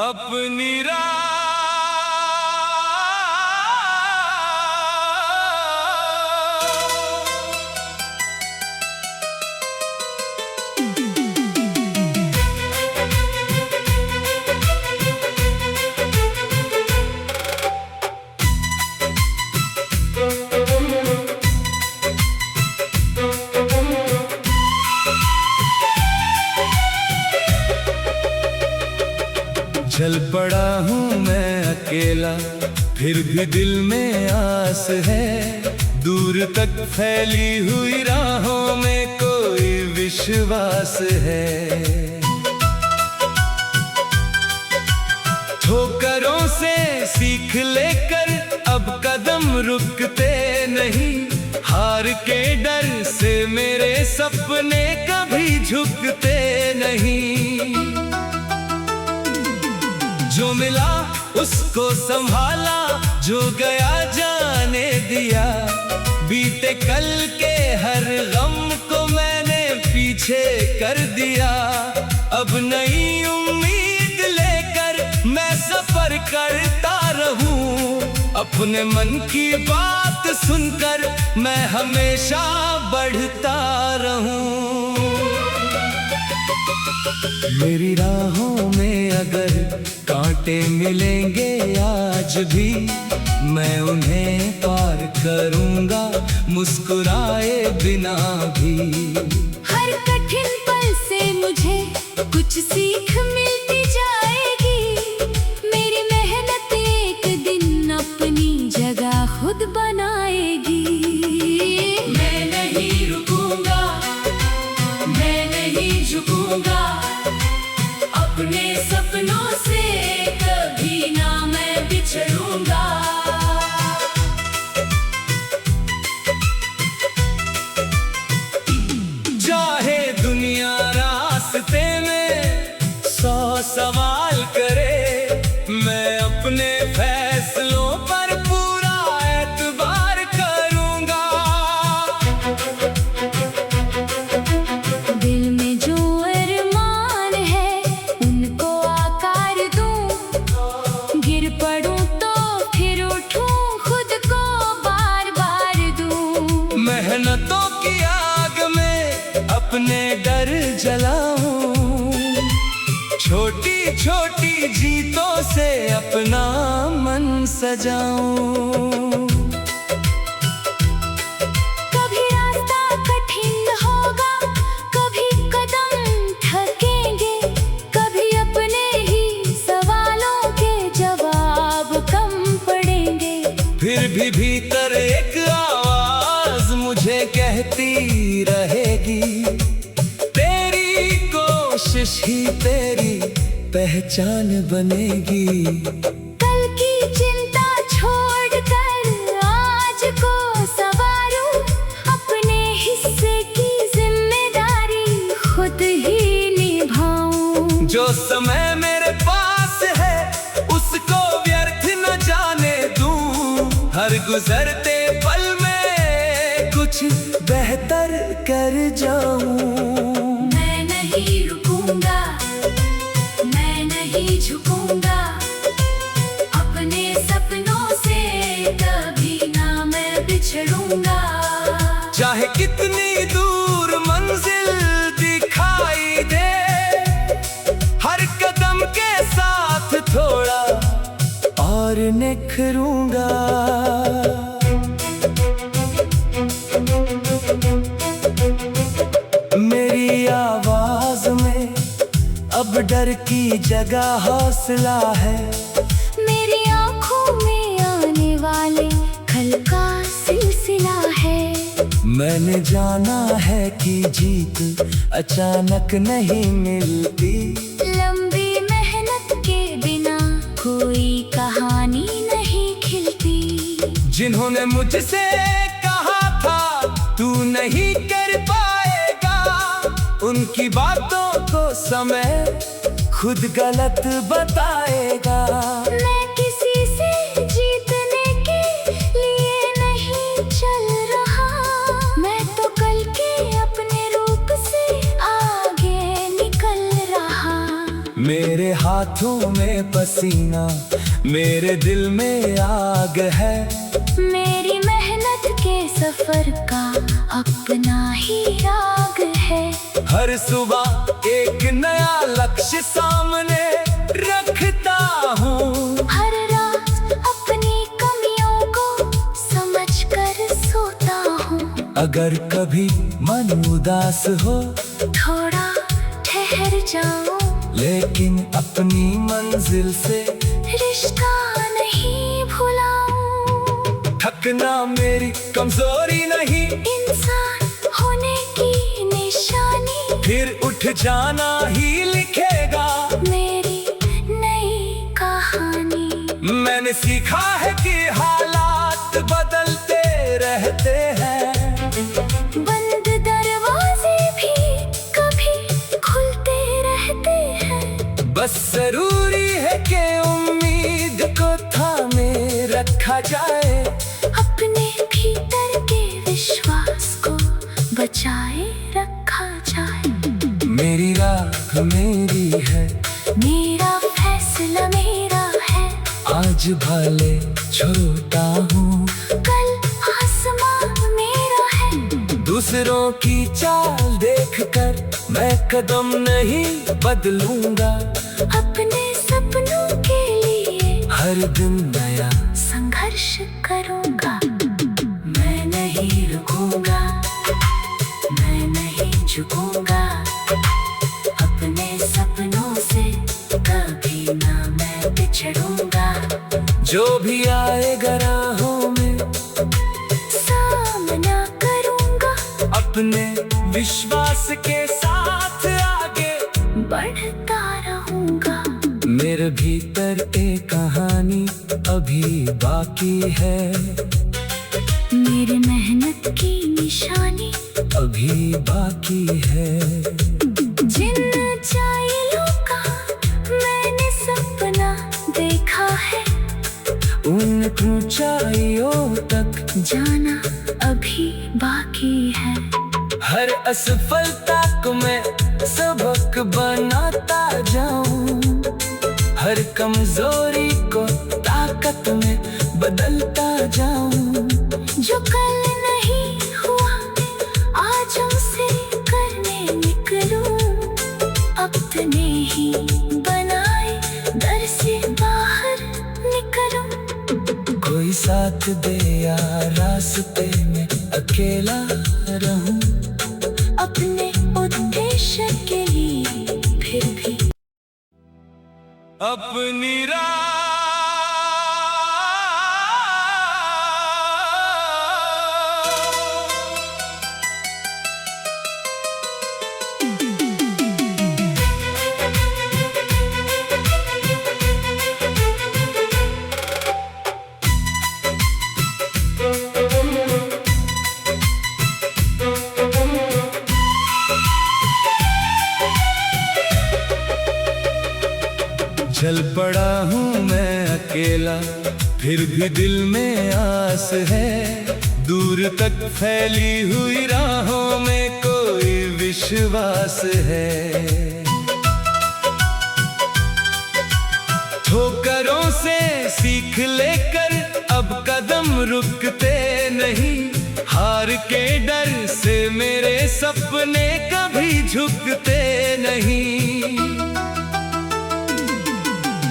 अपनी राह। चल पड़ा हूँ मैं अकेला, फिर भी दिल में आस है। दूर तक फैली हुई राहों में कोई विश्वास है। ठोकरों से सीख लेकर अब कदम रुकते नहीं। हार के डर से मेरे सपने कभी झुकते नहीं। जो मिला उसको संभाला, जो गया जाने दिया। बीते कल के हर गम को मैंने पीछे कर दिया। अब नई उम्मीद लेकर मैं सफर करता रहूं। अपने मन की बात सुनकर मैं हमेशा बढ़ता रहूं। मेरी राहों में अगर कांटे मिलेंगे आज भी, मैं उन्हें पार करूंगा मुस्कुराए बिना भी। हर कठिन पल से मुझे कुछ सीख मिलती जाएगी। मेरी मेहनत एक दिन अपनी जगह खुद बनाएगी। मैं नहीं रुकूंगा, मैं नहीं झुकूंगा। अपने सपनों से कभी ना मैं बिछड़ूंगा। चाहे दुनिया रास्ते में 100 सवाल करे, मैं अपने फैसलों पर पूरा एतबार करूंगा। दिल में जो अरमान है उनको आकार दूं। गिर पड़ूं तो फिर उठूं, खुद को बार बार दूं। मेहनतों की आग में अपने डर जलाऊं। छोटी छोटी जीतों से अपना मन सजाऊं। कभी रास्ता कठिन होगा, कभी कदम थकेंगे। कभी अपने ही सवालों के जवाब कम पड़ेंगे। फिर भी भीतर एक आवाज मुझे कहती रहेगी, तेरी कोशिश ही तेरी पहचान बनेगी। कल की चिंता छोड़कर आज को संवारूं। अपने हिस्से की जिम्मेदारी खुद ही निभाऊं। जो समय मेरे पास है उसको व्यर्थ न जाने दूं। हर गुजरते पल में कुछ बेहतर कर जाऊं। मैं नहीं रुकूंगा, मैं नहीं झुकूंगा। अपने सपनों से कभी ना मैं बिछड़ूंगा। चाहे कितनी दूर मंजिल दिखाई दे, हर कदम के साथ थोड़ा और निखरूंगा। मेरी आवाज में अब डर की जगह हौसला है। मेरी आँखों में आने वाले कल का सिलसिला है। मैंने जाना है कि जीत अचानक नहीं मिलती। लंबी मेहनत के बिना कोई कहानी नहीं खिलती। जिन्होंने मुझसे कहा था तू नहीं कर पाएगा, उनकी बातों को समय खुद गलत बताएगा। मैं किसी से जीतने के लिए नहीं चल रहा। मैं तो कल के अपने रूप से आगे निकल रहा। मेरे हाथों में पसीना, मेरे दिल में आग है। मेरी मेहनत के सफर का अपना ही राग है। हर सुबह एक नया लक्ष्य सामने रखता हूँ। हर रात अपनी कमियों को समझकर सोता हूँ। अगर कभी मन उदास हो थोड़ा ठहर जाऊं, लेकिन अपनी मंजिल से रिश्ता नहीं भुलाऊं। थकना मेरी कमजोरी नहीं, इंसान होने की निशानी। फिर उठ जाना ही लिखेगा मेरी नई कहानी। मैंने सीखा है कि हालात बदलते रहते हैं। बंद दरवाजे भी कभी खुलते रहते हैं। बस जरूरी है कि उम्मीद को थामे रखा जाए। अपने भीतर के विश्वास को बचाए रखा जाए। मेरी राह मेरी है, मेरा फैसला मेरा है। आज भले छोटा हूँ, कल आसमां मेरा है। दूसरों की चाल देखकर मैं कदम नहीं बदलूंगा। अपने सपनों के लिए हर दिन नया संघर्ष करूंगा। मैं नहीं रुकूंगा, मैं नहीं झुकूंगा। अपने सपनों से कभी ना मैं बिछड़ूंगा। जो भी आएगा राहों में सामना करूंगा। अपने विश्वास के साथ आगे बढ़ता रहूंगा। मेरे भीतर एक कहानी अभी बाकी है। मेरी मेहनत की निशानी अभी बाकी है। जिन ऊंचाइयों का मैंने सपना देखा है, उन ऊंचाइयों तक जाना अभी बाकी है। हर असफलता को मैं सबक बनाता जाऊं। हर कमजोरी को ताकत में बदलता जाऊं। जो कल नहीं हुआ आज उसे करने निकलूं। अपने ही बनाए दर से बाहर निकलूं। कोई साथ दे या रास्ते में अकेला रहूं। अपने उद्देश्य के लिए फिर भी अपनी राह चल पड़ा हूँ मैं अकेला, फिर भी दिल में आस है। दूर तक फैली हुई राहों में कोई विश्वास है। ठोकरों से सीख लेकर अब कदम रुकते नहीं। हार के डर से मेरे सपने कभी झुकते नहीं।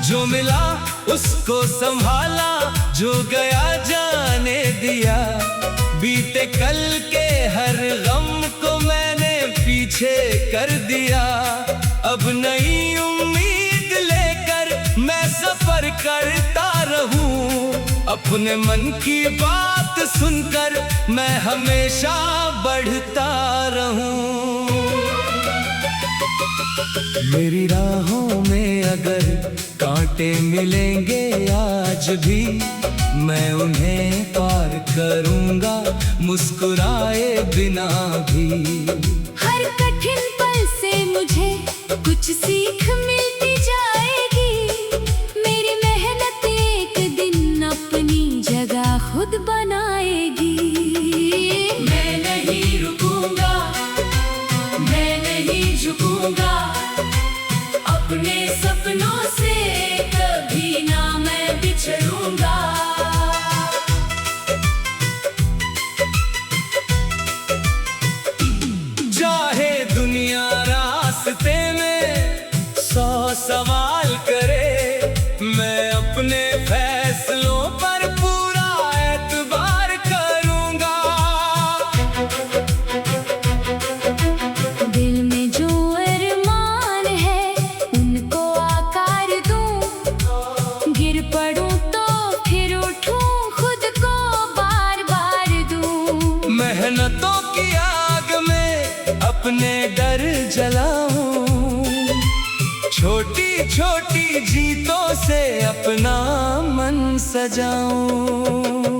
जो मिला उसको संभाला, जो गया जाने दिया। बीते कल के हर गम को मैंने पीछे कर दिया। अब नई उम्मीद लेकर मैं सफर करता रहूं। अपने मन की बात सुनकर मैं हमेशा बढ़ता रहूं। मेरी राहों में अगर कांटे मिलेंगे आज भी, मैं उन्हें पार करूंगा मुस्कुराए बिना भी। हर कठिन पल से मुझे कुछ सीख मिलती जाएगी। मेरी मेहनत एक दिन अपनी जगह खुद बनाएगी। मैं नहीं रुकूंगा, मैं नहीं झुकूंगा। अपने सब सपनों से कभी ना मैं बिछड़ूंगा। चाहे दुनिया रास्ते में 100 सवाल करे, मैं अपने फैसलों पर पूरा एतबार करूंगा। दिल में जो अरमान है उनको आकार दूं, गिर पड़ूं तो फिर उठूं, खुद को बार बार दूं। मेहनतों की आग में अपने डर जलाऊं, छोटी छोटी जीतों से अपना मन सजाऊं।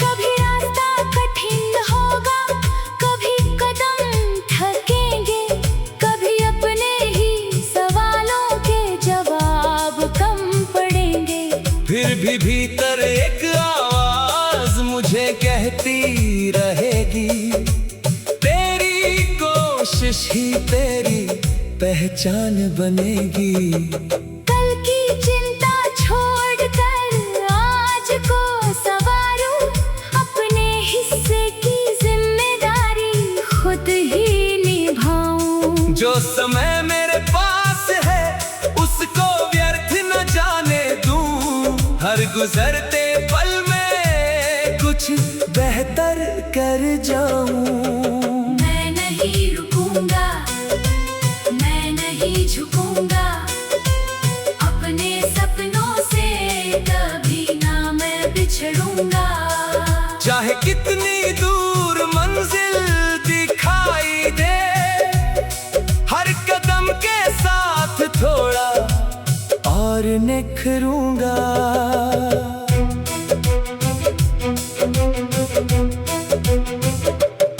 कभी रास्ता कठिन होगा, कभी कदम थकेंगे, कभी अपने ही सवालों के जवाब कम पड़ेंगे। फिर भी भीतर एक आवाज मुझे कहती रहेगी, तेरी कोशिश ही तेरी पहचान बनेगी। कल की चिंता छोड़कर आज को संवारूं, अपने हिस्से की जिम्मेदारी खुद ही निभाऊं। जो समय मेरे पास है उसको व्यर्थ न जाने दूं, हर गुजरते पल में कुछ बेहतर कर जाऊं। मैं नहीं रुकूंगा, मैं नहीं झुकूंगा, अपने सपनों से कभी ना मैं बिछड़ूंगा। चाहे कितनी दूर मंजिल दिखाई दे, हर कदम के साथ थोड़ा और निखरूंगा।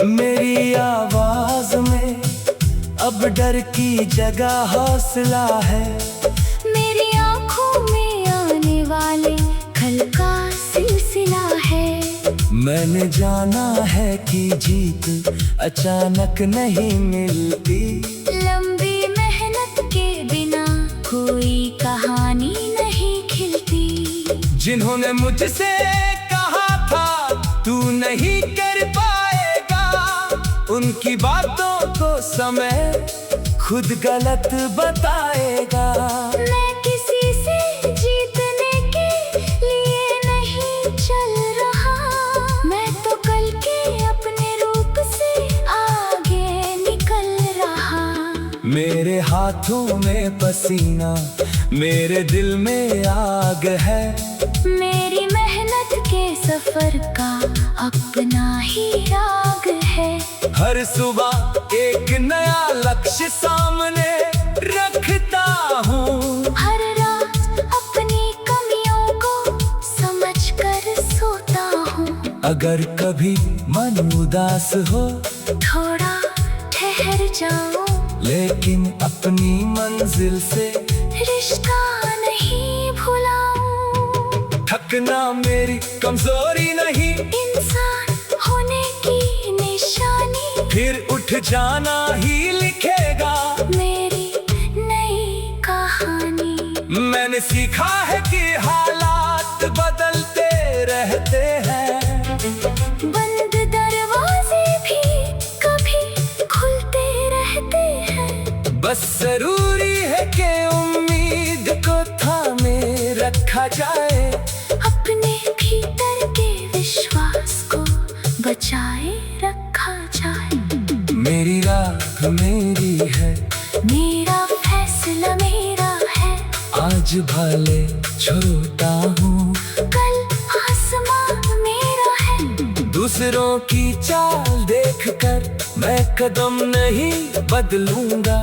मेरी आवाज में अब डर की जगह हौसला है, मेरी आँखों में आने वाले कल का सिलसिला है। मैंने जाना है कि जीत अचानक नहीं मिलती, लंबी मेहनत के बिना कोई कहानी नहीं खिलती। जिन्होंने मुझसे कहा था तू नहीं कर पाएगा, उनकी बातों को समय खुद गलत बताएगा। मैं किसी से जीतने के लिए नहीं चल रहा, मैं तो कल के अपने रूप से आगे निकल रहा। मेरे हाथों में पसीना, मेरे दिल में आग है, मेरी मेहनत के सफर का अपना ही राग है। हर सुबह एक नया लक्ष्य सामने रखता हूँ, हर रात अपनी कमियों को समझकर सोता हूँ। अगर कभी मन उदास हो थोड़ा ठहर जाऊं, लेकिन अपनी मंजिल से रिश्ता नहीं भुलाऊं। थकना मेरी कमजोरी नहीं, इंसान होने की निशानी, फिर उठ जाना ही लिखेगा मेरी नई कहानी। मैंने सीखा है कि हालात बदलते रहते हैं, बंद दरवाजे भी कभी खुलते रहते हैं। बस जरूरी है कि उम्मीद को थामे रखा जाए, अपने भीतर के विश्वास को बचाए रखा जाए। मेरी राह मेरी है, मेरा फैसला मेरा है, आज भले छोटा हूँ, कल आसमां मेरा है। दूसरों की चाल देखकर मैं कदम नहीं बदलूंगा,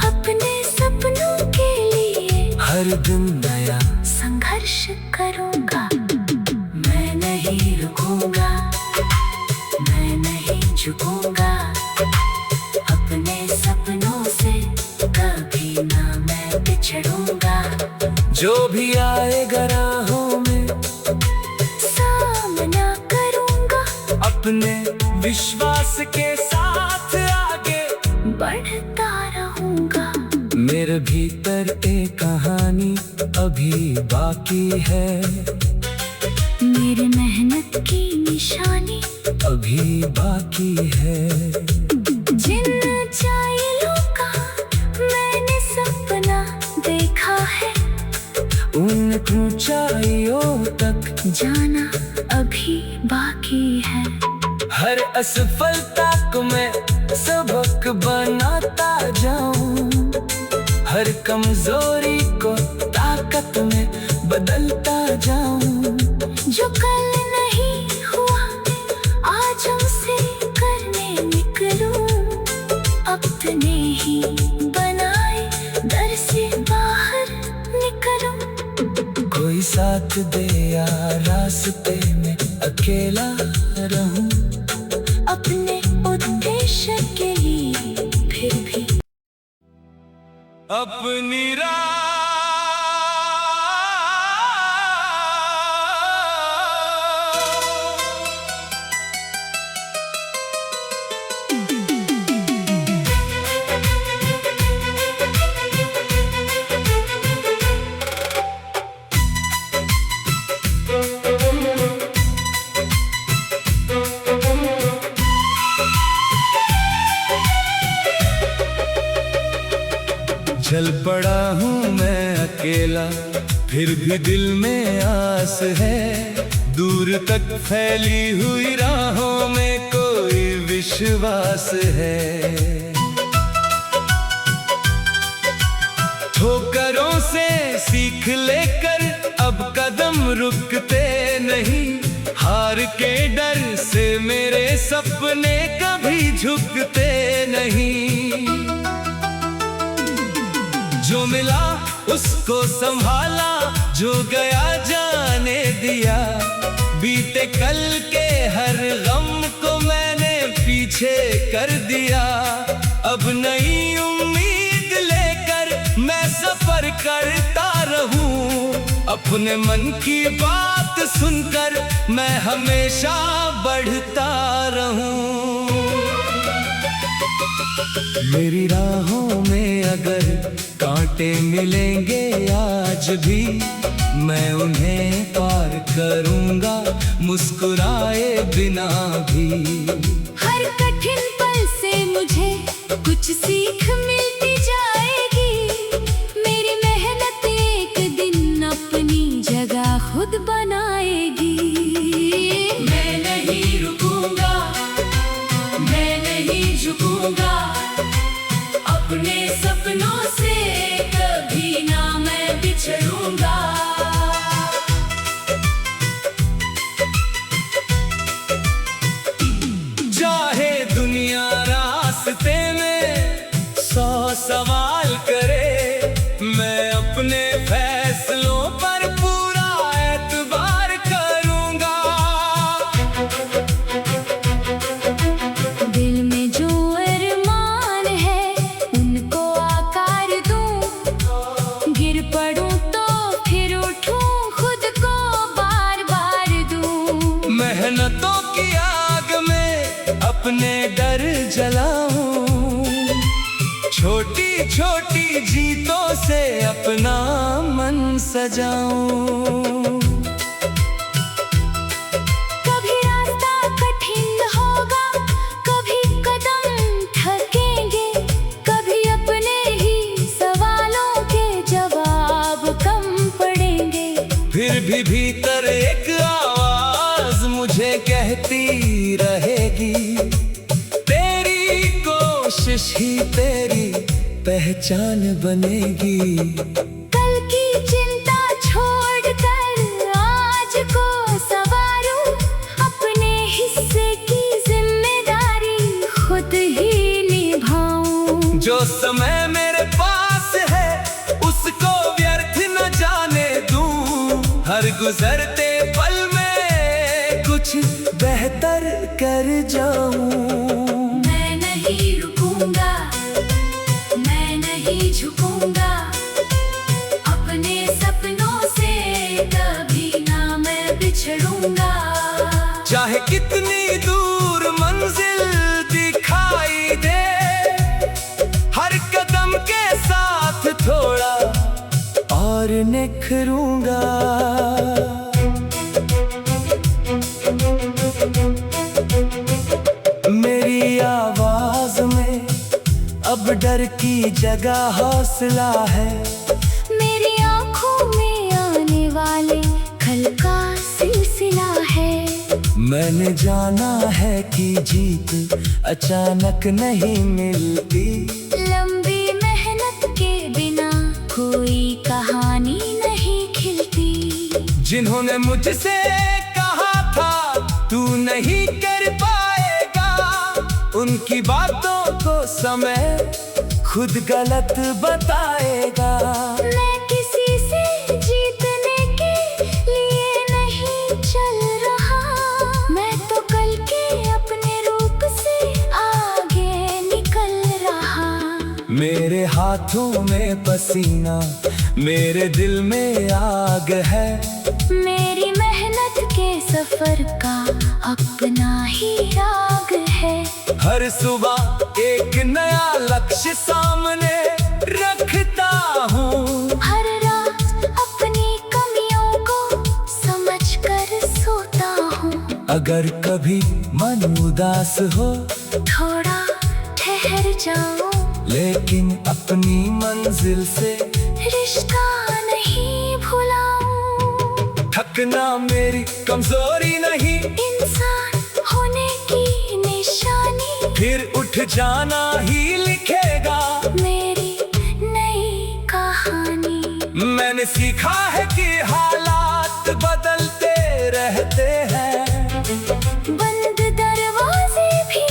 अपने सपनों के लिए हर दिन नया संघर्ष करूंगा। मैं नहीं रुकूंगा, मैं नहीं झुकूंगा, अपने सपनों से कभी ना मैं बिछड़ूंगा। जो भी आएगा राहों में सामना करूंगा, अपने विश्वास के साथ आगे बढ़ता रहूंगा। मेरे भीतर एक कहानी अभी बाकी है, मेरे मेहनत की निशानी अभी बाकी है। जिन ऊंचाइयों का मैंने सपना देखा है, उन ऊंचाइयों तक जाना अभी बाकी है। हर असफलता को मैं सबक बनाता जाऊं, हर कमजोरी को ताकत में बदलता जाऊं। जो कल नहीं हुआ आज उसे करने निकलूं, अपने ही बनाए दर से बाहर निकलूं। कोई साथ दे या रास्ते में अकेला रहूं, अपने उद्देश्य के लिए फिर भी अपनी चल पड़ा हूँ मैं अकेला, फिर भी दिल में आस है। दूर तक फैली हुई राहों में कोई विश्वास है। ठोकरों से सीख लेकर अब कदम रुकते नहीं, हार के डर से मेरे सपने कभी झुकते नहीं। जो मिला उसको संभाला, जो गया जाने दिया। बीते कल के हर गम को मैंने पीछे कर दिया। अब नई उम्मीद लेकर मैं सफर करता रहूं, अपने मन की बात सुनकर मैं हमेशा बढ़ता रहूं। मेरी राहों में अगर कांटे मिलेंगे आज भी, मैं उन्हें पार करूंगा मुस्कुराए बिना भी। हर कठिन पल से मुझे कुछ सीख मिलती जाएगी। मेरी मेहनत एक दिन अपनी जगह खुद बनाएगी। मैं नहीं रुकूंगा, मैं नहीं झुकूंगा, अपने सपनों से कभी ना मैं बिछड़ूंगा। चाहे दुनिया रास्ते में 100 सवाल करे, मैं अपने फैसलों पर पूरा एतबार करूंगा। दिल में जो अरमान है उनको आकार दूं, गिर पड़ूं तो फिर उठूं, खुद को बार बार दूं। मेहनतों की आग में अपने डर जलाऊं, छोटी छोटी जीतों से अपना मन सजाऊं। कभी रास्ता कठिन होगा, कभी कदम थकेंगे, कभी अपने ही सवालों के जवाब कम पड़ेंगे। फिर भी भीतर एक आवाज मुझे कहती रहेगी, तेरी कोशिश ही तेरी पहचान बनेगी। कल की चिंता छोड़कर आज को संवारूं, अपने हिस्से की जिम्मेदारी खुद ही निभाऊं। जो समय मेरे पास है उसको व्यर्थ न जाने दूं, हर गुजरते पल में कुछ बेहतर कर जाऊं। मैं नहीं रुकूंगा, मैं नहीं झुकूंगा, अपने सपनों से कभी ना मैं बिछड़ूंगा। चाहे कितनी दूर मंजिल दिखाई दे, हर कदम के साथ और निखरूंगा। मेरी आवाज में अब डर की जगह हौसला है। मेरी आंखों में आने वाले खल का सिलसिला है। मैंने जाना है कि जीत अचानक नहीं मिलती। लंबी मेहनत के बिना कोई कहानी नहीं खिलती। जिन्होंने मुझसे कहा था तू नहीं कर पाएगा, उनकी बातों को समय खुद गलत बताएगा। मैं किसी से जीतने के लिए नहीं चल रहा, मैं तो कल के अपने रूप से आगे निकल रहा। मेरे हाथों में पसीना, मेरे दिल में आग है। मेरी मेहनत के सफर का अपना ही राग है। हर सुबह एक नया लक्ष्य सामने रखता हूँ। हर रात अपनी कमियों को समझकर सोता हूँ। अगर कभी मन उदास हो थोड़ा ठहर जाऊं, लेकिन अपनी मंजिल से रिश्ता नहीं भुलाऊं। थकना मेरी कमजोरी नहीं, इंसान होने की निशानी। फिर उठ जाना ही लिखेगा मेरी नई कहानी। मैंने सीखा है कि हालात बदलते रहते हैं। बंद दरवाजे भी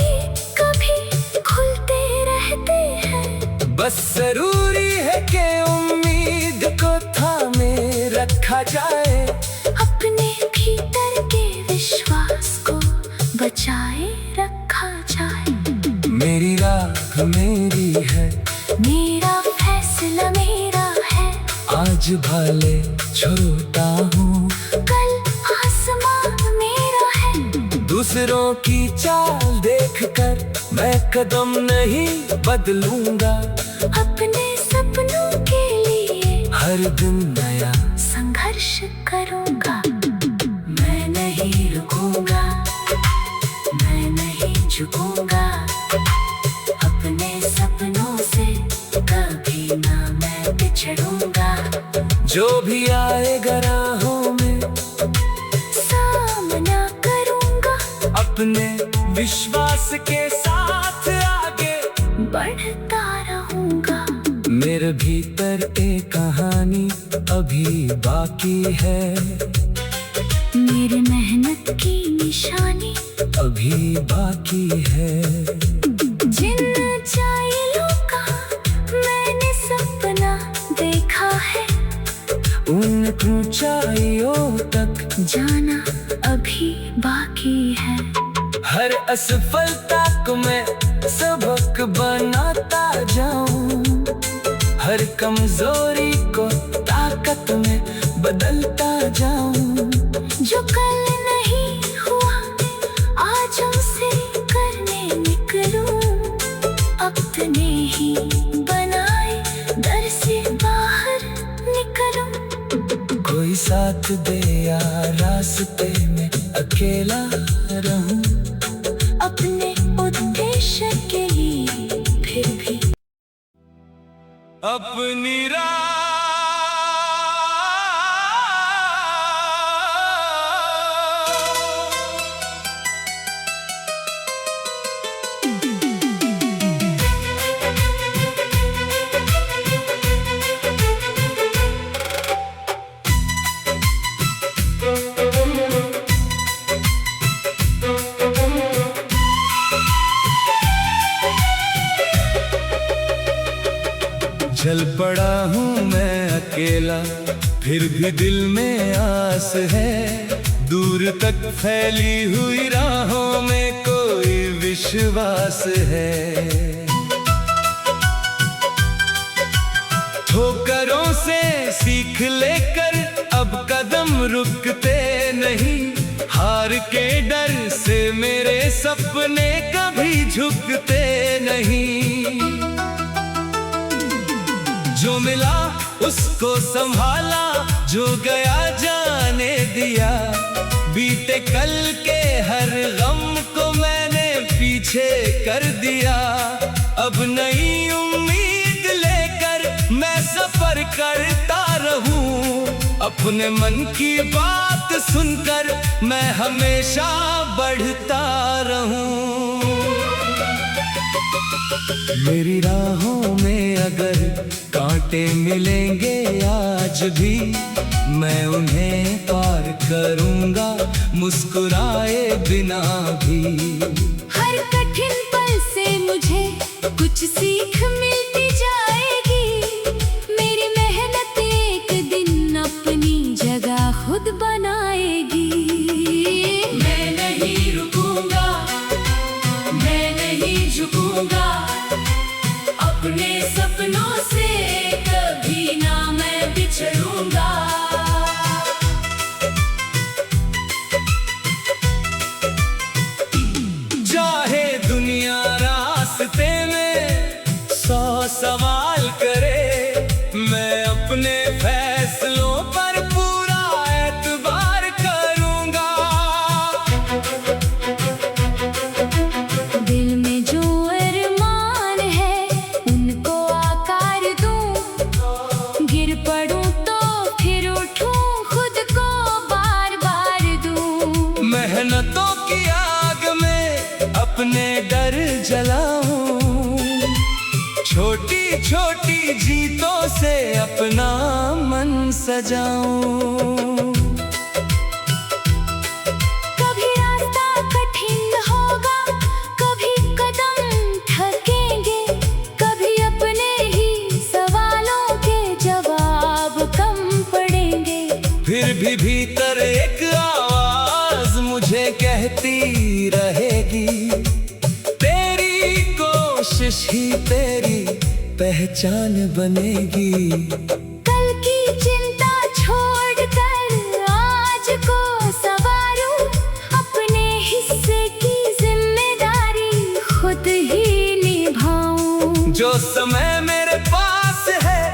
कभी खुलते रहते हैं। बस जरूरी है कि उम्मीद को थामे रखा जाए। अपने भीतर के विश्वास को बचाए रखा जाए। मेरी राह मेरी है, मेरा फैसला मेरा है। आज भले छोटा हूँ, कल आसमां मेरा है। दूसरों की चाल देखकर मैं कदम नहीं बदलूंगा। अपने सपनों के लिए हर दिन नया संघर्ष करूंगा। मैं नहीं रुकूंगा, मैं नहीं झुकूंगा। अपने सपनों से कभी ना मैं बिछड़ूंगा। जो भी आएगा राहों में सामना करूंगा। अपने विश्वास के साथ आगे बढ़ता रहूंगा। मेरे भीतर एक कहानी अभी बाकी है। मेरी मेहनत की निशानी अभी बाकी है। जिन ऊंचाइयों का मैंने सपना देखा है, उन ऊंचाइयों तक जाना अभी बाकी है। हर असफलता को मैं सबक बनाता जाऊं। हर कमजोरी को ताकत में बदलता जाऊं। जो कल नहीं हुआ आज हमसे करने निकलूं। अपने ही बनाए दर से बाहर निकलूं। कोई साथ दे या रास्ते में अकेला रहूं। अपने उद्देश्य के लिए फिर भी अपनी राह चल पड़ा हूँ मैं अकेला, फिर भी दिल में आस है। दूर तक फैली हुई राहों में कोई विश्वास है। ठोकरों से सीख लेकर अब कदम रुकते नहीं। हार के डर से मेरे सपने कभी झुकते नहीं। जो मिला उसको संभाला, जो गया जाने दिया। बीते कल के हर गम को मैंने पीछे कर दिया। अब नई उम्मीद लेकर मैं सफर करता रहूं, अपने मन की बात सुनकर मैं हमेशा बढ़ता रहूं। मेरी राहों में अगर कांटे मिलेंगे आज भी, मैं उन्हें पार करूंगा मुस्कुराए बिना भी। हर कठिन पल से मुझे कुछ सीख मिलती जाएगी। मेरी मेहनत एक दिन अपनी जगह खुद बनाएगी। मैं नहीं रुकूंगा, मैं नहीं झुकूंगा, अपने सपनों से कभी ना मैं बिछड़ूंगा। चाहे दुनिया रास्ते में 100 सवाल करे, मैं अपने फैसलों पर पूरा एतबार करूंगा। दिल में जो अरमान है उनको आकार दूं, गिर पड़ूं तो फिर उठूं, खुद को बार बार दूं। मेहनतों की आग में अपने डर जलाऊं, छोटी छोटी जीतों से अपना मन सजाऊं। कभी रास्ता कठिन होगा, कभी कदम थकेंगे, कभी अपने ही सवालों के जवाब कम पड़ेंगे। फिर भी भीतर एक आवाज मुझे कहती रहेगी, तेरी कोशिश ही तेरी पहचान बनेगी। कल की चिंता छोड़कर आज को संवारूं, अपने हिस्से की जिम्मेदारी खुद ही निभाऊं। जो समय मेरे पास है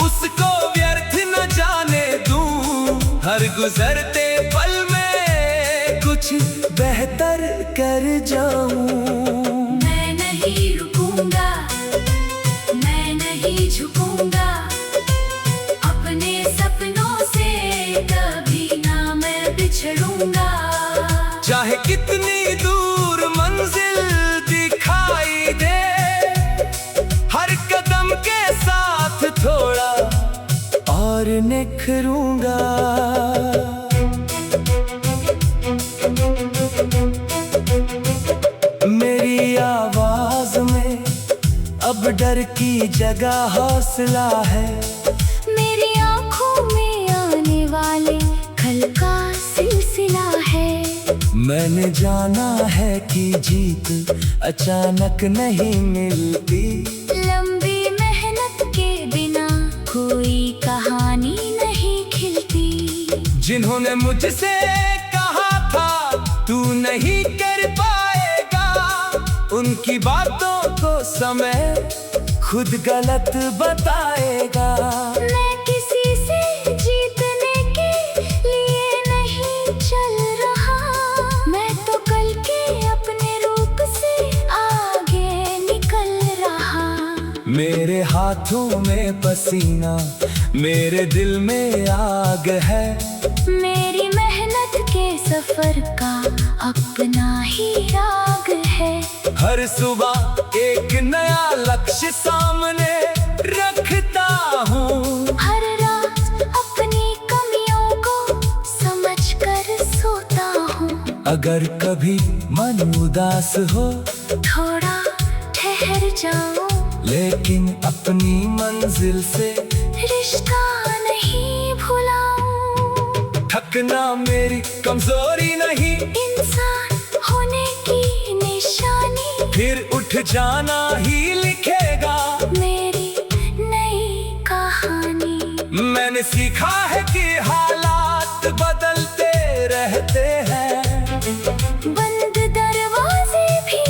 उसको व्यर्थ न जाने दूं, हर गुजरते पल में कुछ बेहतर कर जाऊं। मैं नहीं रुकूंगा, मैं नहीं झुकूंगा, अपने सपनों से कभी ना मैं बिछड़ूंगा। चाहे कितनी दूर मंजिल दिखाई दे, हर कदम के साथ थोड़ा और निखरूंगा। मेरी आवाज में अब डर की जगह हौसला है, मेरी आंखों में आने वाले कल का सिलसिला है। मैंने जाना है कि जीत अचानक नहीं मिलती, लंबी मेहनत के बिना कोई कहानी नहीं खिलती। जिन्होंने मुझसे कहा था तू नहीं कर पाएगा, उनकी बातों को समय खुद गलत बताएगा। मैं किसी से जीतने के लिए नहीं चल रहा, मैं तो कल के अपने रूप से आगे निकल रहा। मेरे हाथों में पसीना, मेरे दिल में आग है, मेरी मेहनत के सफर का अपना ही राग है। हर सुबह एक नया लक्ष्य सामने रखता हूँ, हर रात अपनी कमियों को समझ कर सोता हूँ। अगर कभी मन उदास हो थोड़ा ठहर जाऊं, लेकिन अपनी मंजिल से रिश्ता नहीं भुलाऊं। थकना मेरी कमजोरी नहीं, इंसान होने की निशानी, फिर उठ जाना ही लिखेगा मेरी नई कहानी। मैंने सीखा है कि हालात बदलते रहते हैं, बंद दरवाजे भी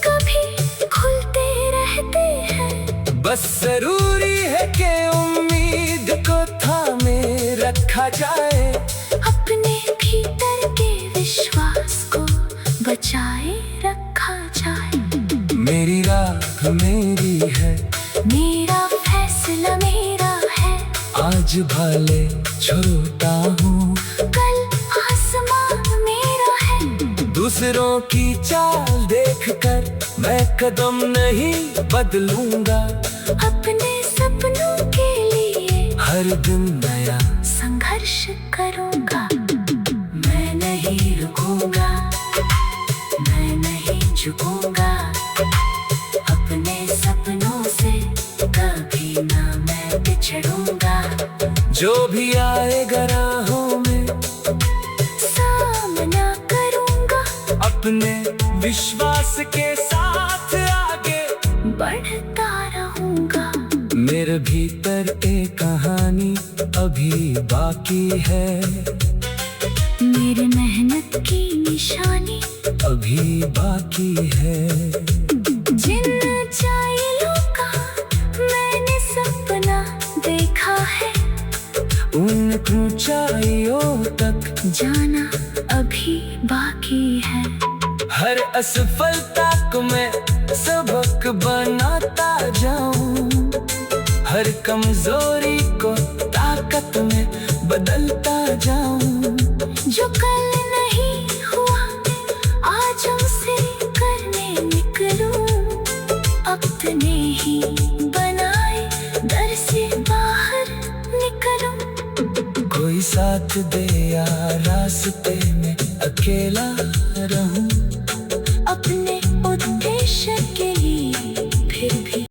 कभी खुलते रहते हैं। बस जरूरी है कि देखा जाए, अपने भीतर के विश्वास को बचाए रखा जाए। मेरी राह मेरी है, मेरा फैसला मेरा है, आज भले छोटा हूँ, कल आसमान मेरा है। दूसरों की चाल देखकर मैं कदम नहीं बदलूंगा, अपने सपनों के लिए हर दिन नया संघर्ष करूंगा। मैं नहीं रुकूंगा, मैं नहीं झुकूंगा, अपने सपनों से कभी ना मैं बिछड़ूंगा। जो भी आएगा राहों में सामना करूंगा, अपने विश्वास के साथ आगे बढ़ता रहूंगा। मेरे भीतर एक कहानी अभी बाकी है, मेरी मेहनत की निशानी अभी बाकी है। जिन ऊंचाइयों का मैंने सपना देखा है, उन ऊंचाइयों तक जाना अभी बाकी है। हर असफलता को मैं सबक बनाता जाऊं, हर कमजोरी को ताकत में बदलता जाऊं। जो कल नहीं हुआ आज उसे करने निकलूं, अपने ही बनाए डर से बाहर निकलूं। कोई साथ दे या रास्ते में अकेला रहूं, अपने उद्देश्य के